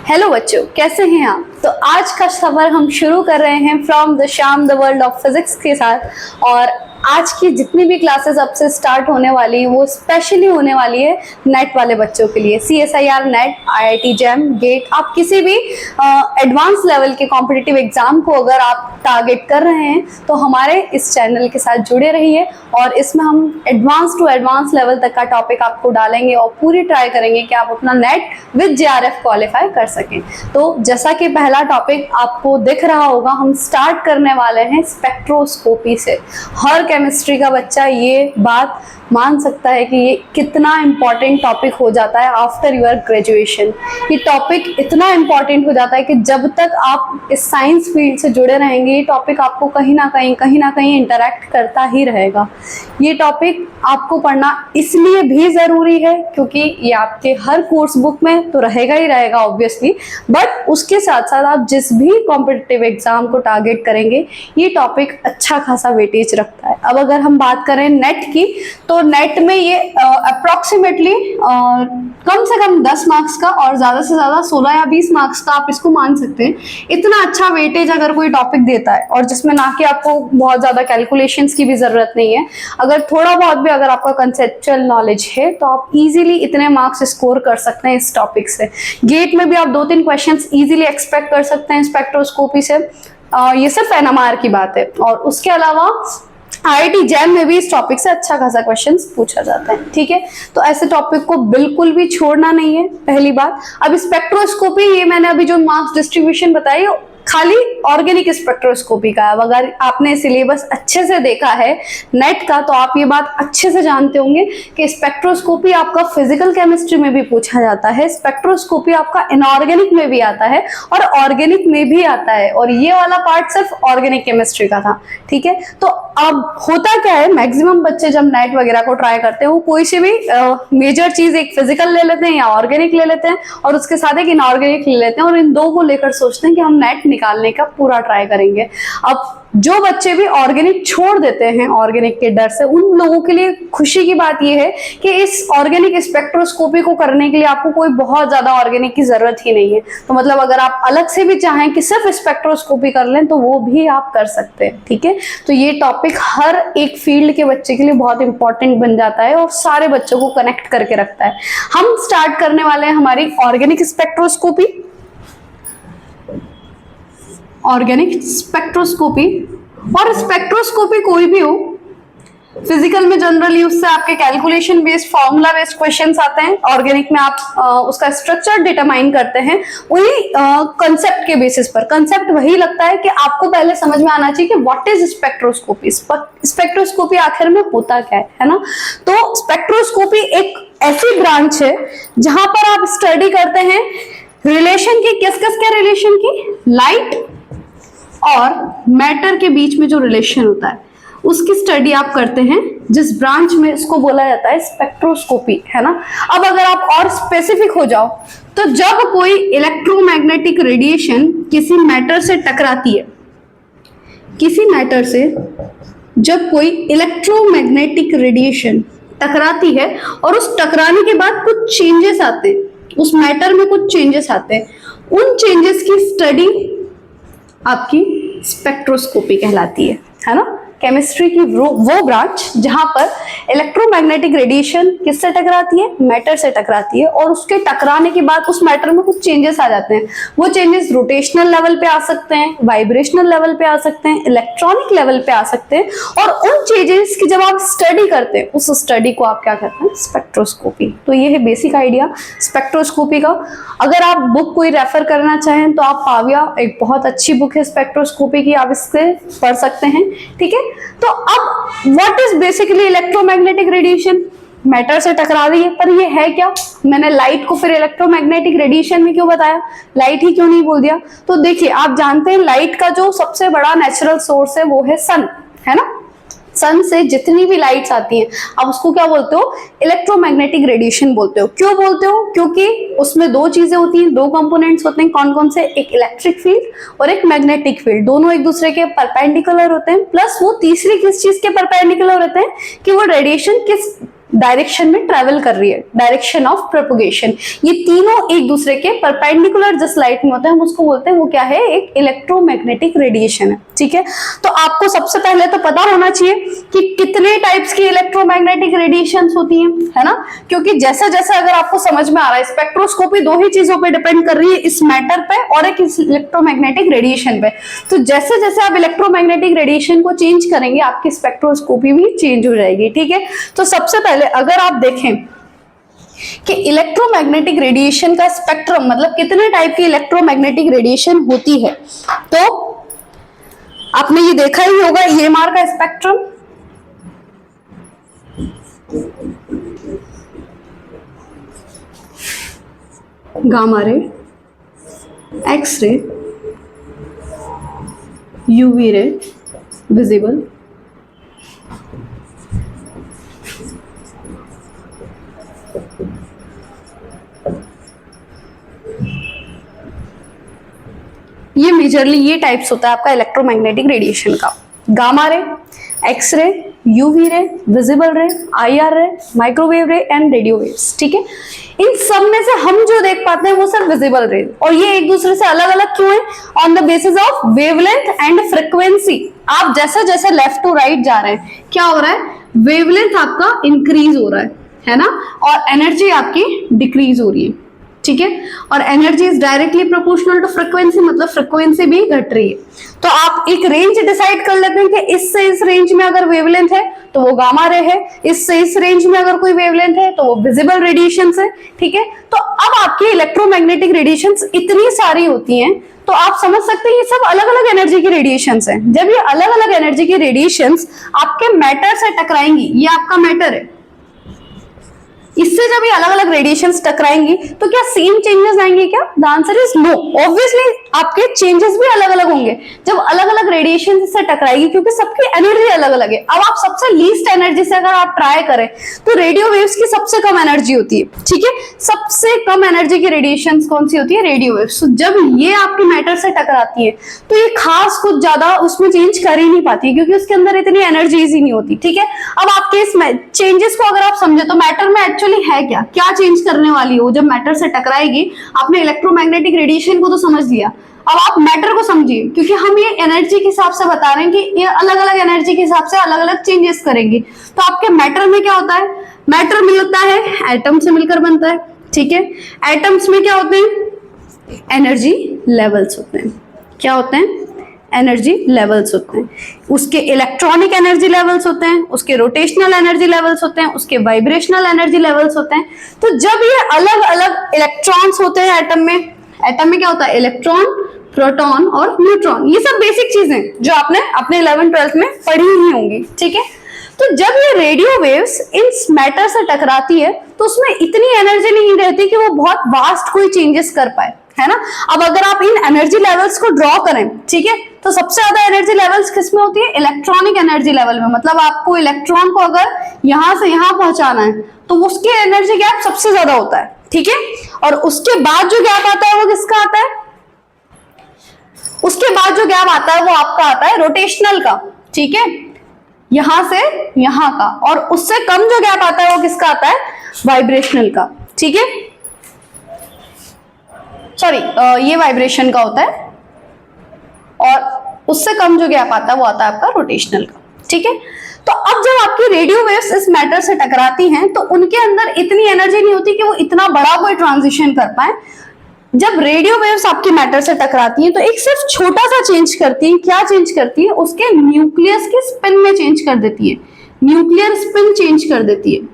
Hello बच्चों, कैसे हैं आप। तो आज का सफर हम शुरू कर रहे हैं from the Shyam the world of physics के साथ। और आज की जितनी भी क्लासेस अब से स्टार्ट होने वाली वो स्पेशली होने वाली है नेट वाले बच्चों के लिए। CSIR NET, IIT JAM, GATE, आप किसी भी एडवांस लेवल के कॉम्पिटिटिव एग्जाम को अगर आप टारगेट कर रहे हैं तो हमारे इस चैनल के साथ जुड़े रहिए। और इसमें हम एडवांस टू एडवांस लेवल तक का टॉपिक आपको डालेंगे और पूरी ट्राई करेंगे कि आप अपना नेट विद JRF क्वालिफाई कर सकें। तो जैसा कि पहला टॉपिक आपको दिख रहा होगा, हम स्टार्ट करने वाले हैं स्पेक्ट्रोस्कोपी से। हर केमिस्ट्री का बच्चा ये बात मान सकता है कि ये कितना इम्पॉर्टेंट टॉपिक हो जाता है आफ्टर योर ग्रेजुएशन। ये टॉपिक इतना इम्पॉर्टेंट हो जाता है कि जब तक आप इस साइंस फील्ड से जुड़े रहेंगे ये टॉपिक आपको कहीं ना कहीं इंटरेक्ट करता ही रहेगा। ये टॉपिक आपको पढ़ना इसलिए भी ज़रूरी है क्योंकि ये आपके हर कोर्स बुक में तो रहेगा ही रहेगा ऑब्वियसली, बट उसके साथ साथ आप जिस भी कॉम्पिटिटिव एग्जाम को टारगेट करेंगे ये टॉपिक अच्छा खासा वेटेज रखता है। अब अगर हम बात करें नेट की, तो नेट में ये अप्रॉक्सीमेटली कम से कम 10 मार्क्स का और ज़्यादा से ज़्यादा 16 या 20 मार्क्स का आप इसको मान सकते हैं। इतना अच्छा वेटेज अगर कोई टॉपिक देता है और जिसमें ना कि आपको बहुत ज़्यादा कैलकुलेशंस की भी ज़रूरत नहीं है, अगर थोड़ा बहुत भी अगर आपका कंसेप्चुअल नॉलेज है तो आप इजीली इतने मार्क्स स्कोर कर सकते हैं इस टॉपिक से। गेट में भी आप 2-3 क्वेश्चंस इजीली एक्सपेक्ट कर सकते हैं स्पेक्ट्रोस्कोपी से। ये सिर्फ NMR की बात है। और उसके अलावा IIT जैम में भी इस टॉपिक से अच्छा खासा क्वेश्चंस पूछा जाता है। ठीक है, तो ऐसे टॉपिक को बिल्कुल भी छोड़ना नहीं है, पहली बात। अब स्पेक्ट्रोस्कोपी, ये मैंने अभी जो मार्क्स डिस्ट्रीब्यूशन बताई खाली ऑर्गेनिक स्पेक्ट्रोस्कोपी का है। अगर आपने सिलेबस अच्छे से देखा है नेट का तो आप ये बात अच्छे से जानते होंगे कि स्पेक्ट्रोस्कोपी आपका फिजिकल केमिस्ट्री में भी पूछा जाता है, स्पेक्ट्रोस्कोपी आपका इनऑर्गेनिक में भी आता है और ऑर्गेनिक में भी आता है। और ये वाला पार्ट सिर्फ ऑर्गेनिक केमिस्ट्री का था। ठीक है, तो अब होता क्या है, मैक्सिमम बच्चे जब नेट वगैरह को ट्राई करते हैं वो कोई सी भी मेजर चीज एक फिजिकल ले लेते हैं या ऑर्गेनिक ले लेते हैं और उसके साथ एक इनऑर्गेनिक ले लेते हैं और इन दो को लेकर सोचते हैं कि हम नेट निकालने का पूरा ट्राई करेंगे। अब जो बच्चे भी ऑर्गेनिक छोड़ देते हैं ऑर्गेनिक के डर से, उन लोगों के लिए खुशी की बात यह है कि इस ऑर्गेनिक स्पेक्ट्रोस्कोपी को करने के लिए आपको कोई बहुत ज्यादा ऑर्गेनिक की जरूरत ही नहीं है। तो मतलब अगर आप अलग से भी चाहें कि सिर्फ स्पेक्ट्रोस्कोपी कर लें तो वो भी आप कर सकते हैं। ठीक है, तो ये टॉपिक हर एक फील्ड के बच्चे के लिए बहुत इंपॉर्टेंट बन जाता है और सारे बच्चों को कनेक्ट करके रखता है। हम स्टार्ट करने वाले हैं हमारी ऑर्गेनिक स्पेक्ट्रोस्कोपी। ऑर्गेनिक स्पेक्ट्रोस्कोपी, और स्पेक्ट्रोस्कोपी कोई भी हो, फिजिकल में जनरली उससे आपके calculation based, formula based questions आते हैं। ऑर्गेनिक में आप उसका स्ट्रक्चर डिटरमाइन करते हैं वही कंसेप्ट के बेसिस पर। कंसेप्ट वही लगता है कि आपको पहले समझ में आना चाहिए कि व्हाट इज स्पेक्ट्रोस्कोपी, स्पेक्ट्रोस्कोपी आखिर में होता क्या है ना। तो स्पेक्ट्रोस्कोपी एक ऐसी ब्रांच है जहां पर आप स्टडी करते हैं रिलेशन की, किस किस के रिलेशन की, लाइट और मैटर के बीच में जो रिलेशन होता है उसकी स्टडी आप करते हैं, जिस ब्रांच में इसको बोला जाता है स्पेक्ट्रोस्कोपी, है ना। अब अगर आप और स्पेसिफिक हो जाओ तो जब कोई इलेक्ट्रोमैग्नेटिक रेडिएशन किसी मैटर से टकराती है, किसी मैटर से जब कोई इलेक्ट्रोमैग्नेटिक रेडिएशन टकराती है और उस टकराने के बाद कुछ चेंजेस आते हैं, उस मैटर में कुछ चेंजेस आते हैं, उन चेंजेस की स्टडी आपकी स्पेक्ट्रोस्कोपी कहलाती है ना। केमिस्ट्री की वो ब्रांच जहां पर इलेक्ट्रोमैग्नेटिक रेडिएशन किससे टकराती है, मैटर से टकराती है और उसके टकराने के बाद उस मैटर में कुछ चेंजेस आ जाते हैं। वो चेंजेस रोटेशनल लेवल पे आ सकते हैं, वाइब्रेशनल लेवल पे आ सकते हैं, इलेक्ट्रॉनिक लेवल पे आ सकते हैं। और उन चेंजेस की जब आप स्टडी करते हैं उस स्टडी को आप क्या कहते हैं, स्पेक्ट्रोस्कोपी। तो ये है बेसिक आइडिया स्पेक्ट्रोस्कोपी का। अगर आप बुक कोई रेफर करना चाहें तो आप पाविया, एक बहुत अच्छी बुक है स्पेक्ट्रोस्कोपी की, आप इससे पढ़ सकते हैं। ठीक है, तो अब what is basically electromagnetic radiation, matter से टकरा रही है, पर ये है क्या। मैंने लाइट को फिर इलेक्ट्रोमैग्नेटिक रेडिएशन में क्यों बताया, लाइट ही क्यों नहीं बोल दिया। तो देखिए, आप जानते हैं लाइट का जो सबसे बड़ा नेचुरल सोर्स है वो है सन, है ना। सन से जितनी भी लाइट्स आती हैं आप उसको क्या बोलते हो, इलेक्ट्रोमैग्नेटिक रेडिएशन बोलते हो। क्यों बोलते हो, क्योंकि उसमें दो चीजें होती हैं, दो कंपोनेंट्स होते हैं। कौन कौन से, एक इलेक्ट्रिक फील्ड और एक मैग्नेटिक फील्ड। दोनों एक दूसरे के परपेंडिकुलर होते हैं, प्लस वो तीसरी किस चीज के परपेंडिकुलर होते हैं कि वो रेडिएशन किस डायरेक्शन में ट्रेवल कर रही है, डायरेक्शन ऑफ प्रोपगेशन। ये तीनों एक दूसरे के परपेंडिकुलर जिस लाइट में होता है हम उसको बोलते हैं वो क्या है, एक इलेक्ट्रोमैग्नेटिक रेडिएशन है। ठीक है, तो आपको सबसे पहले तो पता होना चाहिए कि कितने टाइप्स की इलेक्ट्रोमैग्नेटिक रेडिएशंस होती हैं, है ना, क्योंकि जैसा जैसा अगर आपको समझ में आ रहा है स्पेक्ट्रोस्कोपी दो ही चीजों पे डिपेंड कर रही है, इस मैटर पे और एक इस इलेक्ट्रोमैग्नेटिक रेडिएशन पे। तो जैसे जैसे आप इलेक्ट्रोमैग्नेटिक रेडिएशन को चेंज करेंगे आपकी स्पेक्ट्रोस्कोपी भी चेंज हो जाएगी। ठीक है, तो सबसे पहले अगर आप देखें कि इलेक्ट्रोमैग्नेटिक रेडिएशन का स्पेक्ट्रम मतलब कितने टाइप की इलेक्ट्रोमैग्नेटिक रेडिएशन होती है, तो आपने ये देखा ही होगा EMR का spectrum, gamma ray, X ray, UV ray, visible, ये मेजरली ये टाइप्स होता है आपका इलेक्ट्रोमैग्नेटिक रेडिएशन का, gamma ray, X ray, UV ray, visible रे, IR रे, माइक्रोवेव रे एंड रेडियो वेव्स। ठीक है, इन सब में से हम जो देख पाते हैं वो सिर्फ विजिबल रे, और ये एक दूसरे से अलग अलग क्यों है, on the basis of wavelength and frequency. आप जैसे जैसे लेफ्ट टू राइट जा रहे हैं क्या हो रहा है, वेवलेंथ आपका इंक्रीज हो रहा है ना, और एनर्जी आपकी डिक्रीज हो रही है। ठीक है, और energy is directly proportional to frequency, मतलब फ्रीक्वेंसी भी घट रही है। तो आप एक रेंज डिसाइड कर लेते हैं कि इससे इस रेंज में अगर वेवलेंथ है तो वो गामा रे है, इससे इस रेंज में अगर कोई वेवलेंथ है तो वो विजिबल रेडिएशन है। ठीक है, तो अब आपकी इलेक्ट्रोमैग्नेटिक रेडिएशंस इतनी सारी होती हैं तो आप समझ सकते हैं ये सब अलग अलग एनर्जी की रेडिएशंस हैं। जब ये अलग अलग एनर्जी की रेडिएशंस आपके मैटर से टकराएंगी, ये आपका मैटर है, इससे जब ये अलग अलग रेडिएशंस टकराएंगी तो क्या सेम चेंजेस आएंगे क्या? The answer is no. Obviously आपके चेंजेस भी अलग अलग होंगे जब अलग अलग रेडिएशन से टकराएगी, क्योंकि सबकी एनर्जी अलग अलग है। अब आप सबसे लीस्ट एनर्जी से अगर आप ट्राई करें तो रेडियो वेव्स की सबसे कम एनर्जी होती है। ठीक है, सबसे कम एनर्जी की रेडिएशन कौन सी होती है? Radio waves. तो जब ये आपके मैटर से टकराती है तो ये खास कुछ ज्यादा उसमें चेंज कर ही नहीं पाती, क्योंकि उसके अंदर इतनी एनर्जीज ही नहीं होती। ठीक है, अब आपके इस चेंजेस को अगर आप समझे तो मैटर में एक्चुअली है क्या, क्या चेंज करने वाली हो जब मैटर से टकराएगी। आपने इलेक्ट्रोमैग्नेटिक रेडिएशन को तो समझ लिया, अब आप मैटर को समझिए, क्योंकि हम ये एनर्जी के हिसाब से बता रहे हैं कि ये अलग अलग एनर्जी के हिसाब से अलग अलग चेंजेस करेंगे। तो आपके मैटर में क्या होता है? मैटर मिलता है एटम से मिलकर बनता है। ठीक है, एटम्स में क्या होते हैं? एनर्जी लेवल्स होते हैं। क्या होते हैं? एनर्जी लेवल्स होते हैं। उसके इलेक्ट्रॉनिक एनर्जी लेवल्स होते हैं, उसके रोटेशनल एनर्जी लेवल्स होते हैं, उसके वाइब्रेशनल एनर्जी लेवल्स होते हैं। तो जब ये अलग अलग इलेक्ट्रॉन्स होते हैं एटम में क्या होता है? इलेक्ट्रॉन, प्रोटॉन और न्यूट्रॉन। ये सब बेसिक चीजें जो आपने अपने 11th-12th में पढ़ी ही होंगी। ठीक है, तो जब ये रेडियो वेव्स इन मैटर से टकराती है तो उसमें इतनी एनर्जी नहीं रहती कि वो बहुत वास्ट कोई चेंजेस कर पाए, है ना। अब अगर आप इन एनर्जी लेवल्स को ड्रॉ करें, ठीक है, तो सबसे ज्यादा एनर्जी लेवल्स किसमें होती है? इलेक्ट्रॉनिक एनर्जी लेवल में। मतलब आपको इलेक्ट्रॉन को अगर यहां से यहां पहुंचाना है तो उसकी एनर्जी गैप सबसे ज्यादा होता है। ठीक है, और उसके बाद जो गैप आता है वो किसका आता है? उसके बाद जो गैप आता है वो आपका आता है रोटेशनल का। ठीक है, यहां से यहां का। और उससे कम जो गैप आता है वो किसका आता है? वाइब्रेशनल का। ठीक है, सॉरी, ये वाइब्रेशन का होता है, और उससे कम जो गैप आता है वो आता है आपका रोटेशनल का। ठीक है, तो अब जब आपकी रेडियो वेव्स इस मैटर से टकराती हैं तो उनके अंदर इतनी एनर्जी नहीं होती कि वो इतना बड़ा कोई ट्रांजिशन कर पाए। जब रेडियो वेव्स आपके मैटर से टकराती हैं तो एक सिर्फ छोटा सा चेंज करती है। क्या चेंज करती है? उसके न्यूक्लियस के स्पिन में चेंज कर देती है। न्यूक्लियर स्पिन चेंज कर देती है।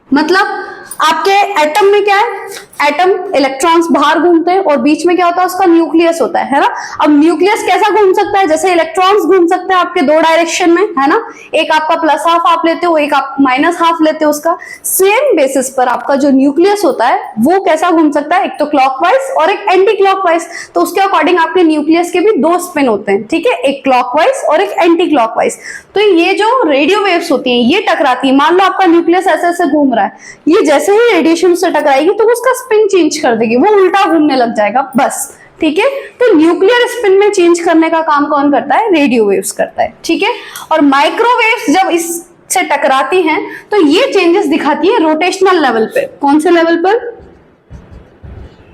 मतलब आपके एटम में क्या है? एटम इलेक्ट्रॉन्स बाहर घूमते हैं और बीच में क्या होता है? उसका न्यूक्लियस होता है ना। अब न्यूक्लियस कैसा घूम सकता है? जैसे इलेक्ट्रॉन्स घूम सकते हैं आपके दो डायरेक्शन में, है ना। एक आपका प्लस हाफ आप लेते हो, एक आप माइनस हाफ लेते हो। उसका सेम बेसिस पर आपका जो न्यूक्लियस होता है वो कैसा घूम सकता है? एक तो क्लॉकवाइज और एक एंटी क्लॉकवाइज। तो उसके अकॉर्डिंग आपके न्यूक्लियस के भी दो स्पिन होते हैं। ठीक है, एक क्लॉकवाइज और एक एंटी क्लॉकवाइज। तो ये जो रेडियो वेव्स होती हैं ये टकराती है। मान लो आपका न्यूक्लियस ऐसे ऐसे घूम रहा है, ये जैसे ही रेडिएशन से टकराएगी तो उसका स्पिन चेंज कर देगी, वो उल्टा घूमने लग जाएगा बस। ठीक है, तो न्यूक्लियर स्पिन में चेंज करने का काम कौन करता है? रेडियो वेव्स करता है। ठीक है, और माइक्रोवेव्स जब इस से टकराती हैं तो ये चेंजेस दिखाती है रोटेशनल लेवल पे। कौन से लेवल पर?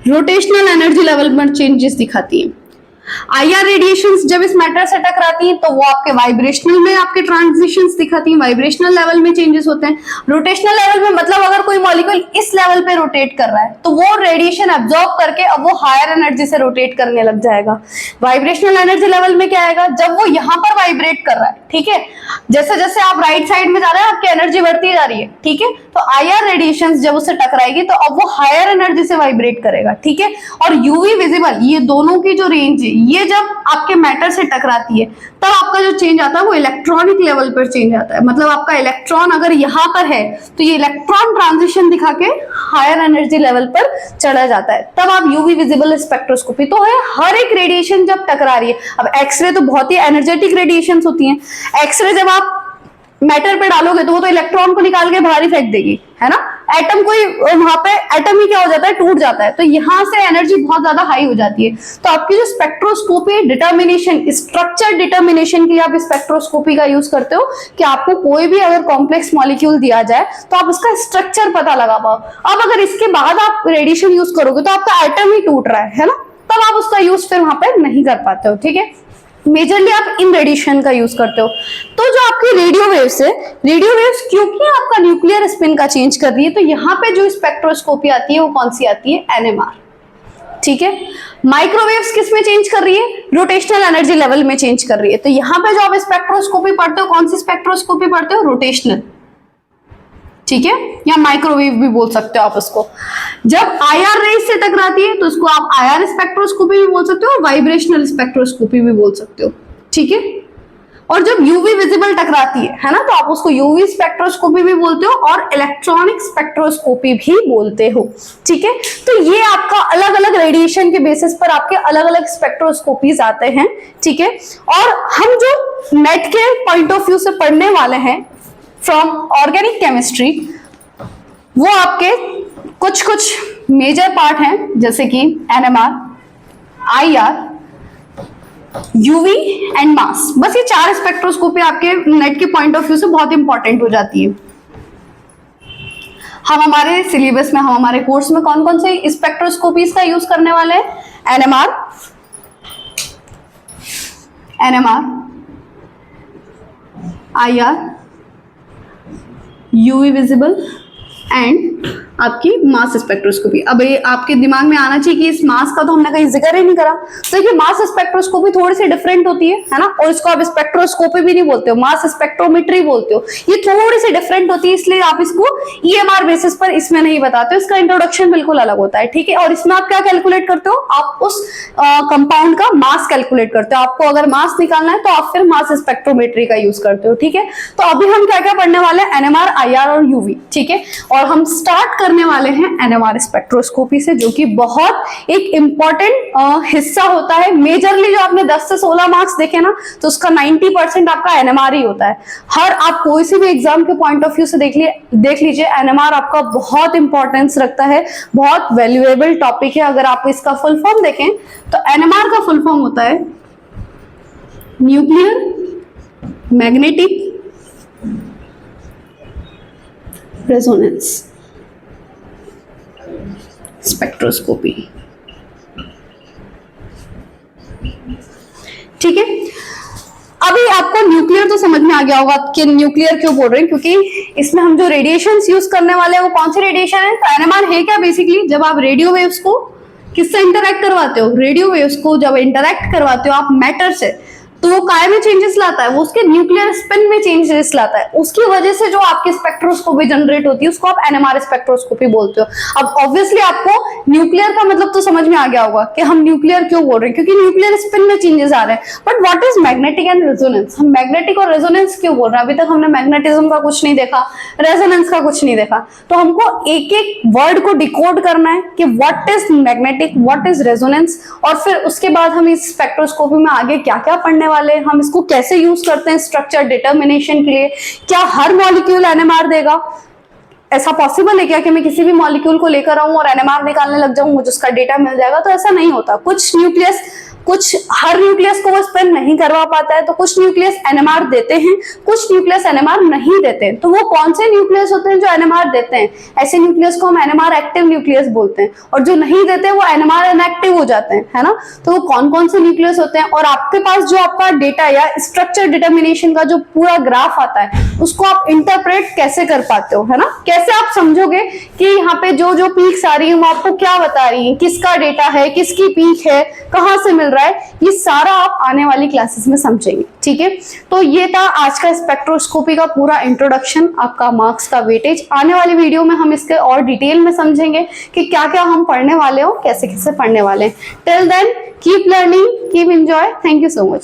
रोटेशनल एनर्जी लेवल पर चेंजेस दिखाती है। आईआर रेडिएशंस जब इस मैटर से टकराती हैं तो वो आपके वाइब्रेशनल में आपके ट्रांजिशंस दिखाती हैं, वाइब्रेशनल लेवल में चेंजेस होते हैं। रोटेशनल लेवल में मतलब अगर कोई मॉलिक्यूल इस लेवल पे रोटेट कर रहा है तो वो रेडिएशन एब्जॉर्ब करके अब वो हायर एनर्जी से रोटेट करने लग जाएगा। वाइब्रेशनल एनर्जी लेवल में क्या आएगा? जब वो यहाँ पर वाइब्रेट कर रहा है, ठीक है, जैसे जैसे आप राइट साइड में जा रहे हैं आपकी एनर्जी बढ़ती जा रही है, ठीक है, तो आईआर रेडिएशंस जब उससे टकराएगी तो अब वो हायर एनर्जी से वाइब्रेट करेगा, ठीक है। और यूवी विजिबल, ये दोनों की जो रेंज है ये जब आपके मैटर से टकराती है तब आपका जो चेंज आता है वो इलेक्ट्रॉनिक लेवल पर चेंज आता है। मतलब आपका इलेक्ट्रॉन अगर यहाँ पर है तो ये इलेक्ट्रॉन ट्रांजिशन दिखा के हायर एनर्जी लेवल पर चला जाता है, तब आप यूवी विजिबल स्पेक्ट्रोस्कोपी। तो है हर एक रेडिएशन जब टकरा रही है। अब एक्सरे तो बहुत ही एनर्जेटिक रेडिएशन होती हैं। एक्सरे जब आप मैटर पे डालोगे तो वो तो इलेक्ट्रॉन को निकाल के बाहर ही फेंक देगी, है ना। एटम कोई वहां पे एटम ही क्या हो जाता है, टूट जाता है। तो यहाँ से एनर्जी बहुत ज्यादा हाई हो जाती है। तो आपकी जो स्पेक्ट्रोस्कोपी डिटर्मिनेशन, स्ट्रक्चर डिटर्मिनेशन की आप स्पेक्ट्रोस्कोपी का यूज करते हो कि आपको कोई भी अगर कॉम्प्लेक्स मॉलिक्यूल दिया जाए तो आप उसका स्ट्रक्चर पता लगा पाओ। अब अगर इसके बाद आप रेडिएशन यूज करोगे तो आपका एटम ही टूट रहा है ना, तब आप उसका यूज फिर वहां पे नहीं कर पाते हो, ठीक है। मेजरली आप इन रेडिएशन का यूज करते हो। तो जो आपकी रेडियो वेव्स है, रेडियो वेव्स क्योंकि आपका न्यूक्लियर स्पिन का चेंज कर रही है तो यहाँ पे जो स्पेक्ट्रोस्कोपी आती है वो कौन सी आती है? एनएमआर, ठीक है। माइक्रोवेव्स किस में चेंज कर रही है? रोटेशनल एनर्जी लेवल में चेंज कर रही है। तो यहाँ पे जो आप स्पेक्ट्रोस्कोपी पढ़ते हो, कौन सी स्पेक्ट्रोस्कोपी पढ़ते हो? रोटेशनल, ठीक है, या माइक्रोवेव भी बोल सकते हो आप उसको। जब आईआर रेज से टकराती है तो उसको आप आईआर स्पेक्ट्रोस्कोपी भी बोल सकते हो और वाइब्रेशनल स्पेक्ट्रोस्कोपी भी बोल सकते हो, ठीक है। और जब यूवी विजिबल टकराती है ना, तो आप उसको यूवी स्पेक्ट्रोस्कोपी भी बोलते हो और इलेक्ट्रॉनिक स्पेक्ट्रोस्कोपी भी बोलते हो, ठीक है। तो ये आपका अलग अलग रेडिएशन के बेसिस पर आपके अलग अलग स्पेक्ट्रोस्कोपीज आते हैं, ठीक है। और हम जो नेट के पॉइंट ऑफ व्यू से पढ़ने वाले हैं फ्रॉम ऑर्गेनिक केमिस्ट्री, वो आपके कुछ कुछ मेजर पार्ट हैं जैसे कि NMR, IR, UV and mass. बस ये 4 स्पेक्ट्रोस्कोपी आपके नेट के पॉइंट ऑफ व्यू से बहुत इंपॉर्टेंट हो जाती है। हम हमारे सिलेबस में, हम हमारे कोर्स में कौन कौन से स्पेक्ट्रोस्कोपीज का यूज करने वाले हैं? NMR, IR, UV visible and आपकी मास स्पेक्ट्रोस्कोपी। अब ये आपके दिमाग में आना चाहिए कि इस मास का तो हमने कहीं जिक्र ही नहीं करा। तो देखिए मास स्पेक्ट्रोस्कोपी थोड़ी सी डिफरेंट होती है ना, और इसको आप स्पेक्ट्रोस्कोपी भी नहीं बोलते हो, मास स्पेक्ट्रोमेट्री बोलते हो। ये थोड़ी सी डिफरेंट होती है, इसलिए आप इसको ईएमआर बेसिस पर इसमें नहीं बताते हो। इसका इंट्रोडक्शन बिल्कुल अलग होता है, ठीक है। और इसमें आप क्या कैलकुलेट करते हो? आप उस कंपाउंड का मास कैलकुलेट करते हो। आपको अगर मास निकालना है तो आप फिर मास स्पेक्ट्रोमेट्री का यूज करते हो, ठीक है। तो अभी हम क्या क्या पढ़ने वाले हैं? एनएमआर, आईआर और यूवी, ठीक है। और हम स्टार्ट करने वाले हैं एनएमआर स्पेक्ट्रोस्कोपी से, जो कि बहुत एक इंपॉर्टेंट हिस्सा होता है। मेजरली जो आपने 10 से 16 मार्क्स देखे ना, तो उसका 90% आपका एनएमआर ही होता है। हर आप कोई से भी एग्जाम के पॉइंट ऑफ व्यू से देख लीजिए, एनएमआर आपका बहुत इंपॉर्टेंस रखता है, बहुत वैल्यूएबल टॉपिक है। अगर आप इसका फुल फॉर्म देखें तो एनएमआर का फुल फॉर्म होता है न्यूक्लियर मैग्नेटिक रेजोनेंस स्पेक्ट्रोस्कोपी, ठीक है। अभी आपको न्यूक्लियर तो समझ में आ गया होगा कि न्यूक्लियर क्यों बोल रहे हैं, क्योंकि इसमें हम जो रेडिएशंस यूज करने वाले हैं वो कौन सी रेडिएशन है? तो एनएमआर है क्या? बेसिकली जब आप रेडियो वेव्स को किससे इंटरैक्ट करवाते हो? रेडियो वेव्स को जब इंटरैक्ट करवाते हो आप मैटर से, तो वो काय में चेंजेस लाता है? वो उसके न्यूक्लियर स्पिन में चेंजेस लाता है। उसकी वजह से जो आपकी स्पेक्ट्रोस्कोपी जनरेट होती है उसको आप एनएमआर स्पेक्ट्रोस्कोपी बोलते हो। अब ऑब्वियसली आपको न्यूक्लियर का मतलब तो समझ में आ गया होगा कि हम न्यूक्लियर क्यों बोल रहे हैं, क्योंकि न्यूक्लियर स्पिन में चेंजेस आ रहे हैं। But what is magnetic and resonance? हम मैग्नेटिक और रेजोनेंस क्यों बोल रहे हैं? अभी तक हमने मैग्नेटिज्म का कुछ नहीं देखा, रेजोनेंस का कुछ नहीं देखा। तो हमको एक एक वर्ड को डिकोड करना है कि what is magnetic, what is resonance, और फिर उसके बाद हम इस स्पेक्ट्रोस्कोपी में आगे क्या क्या पढ़ने वाले हैं, हम इसको कैसे यूज करते हैं स्ट्रक्चर डिटर्मिनेशन के लिए। क्या हर मॉलिक्यूल एनएमआर देगा? ऐसा पॉसिबल है क्या कि मैं किसी भी मॉलिक्यूल को लेकर आऊं और एनएमआर निकालने लग जाऊं, मुझे उसका डेटा मिल जाएगा? तो ऐसा नहीं होता। कुछ न्यूक्लियस कुछ हर न्यूक्लियस को वो स्पेन नहीं करवा पाता है, तो कुछ न्यूक्लियस एनएमआर देते हैं, कुछ न्यूक्लियस एनएमआर नहीं देते हैं। तो वो कौन से न्यूक्लियस होते हैं जो एनएमआर देते हैं? ऐसे न्यूक्लियस को हम एनएमआर एक्टिव न्यूक्लियस बोलते हैं, और जो नहीं देते वो एनएमआर इनएक्टिव हो जाते हैं, है ना। तो वो कौन कौन से न्यूक्लियस होते हैं, और आपके पास जो आपका डेटा या स्ट्रक्चर डिटर्मिनेशन का जो पूरा ग्राफ आता है उसको आप इंटरप्रेट कैसे कर पाते हो, है ना। कैसे आप समझोगे कि यहाँ पे जो जो पीक्स आ रही है वो आपको क्या बता रही है, किसका डेटा है, किसकी पीक है, कहाँ से मिल रहा है, ये सारा आप आने वाली क्लासेस में समझेंगे, ठीक है। तो ये था आज का स्पेक्ट्रोस्कोपी का पूरा इंट्रोडक्शन, आपका मार्क्स का वेटेज। आने वाली वीडियो में हम इसके और डिटेल में समझेंगे कि क्या क्या हम पढ़ने वाले हो, कैसे कैसे पढ़ने वाले हैं। Till then keep learning, keep enjoy, thank you so much.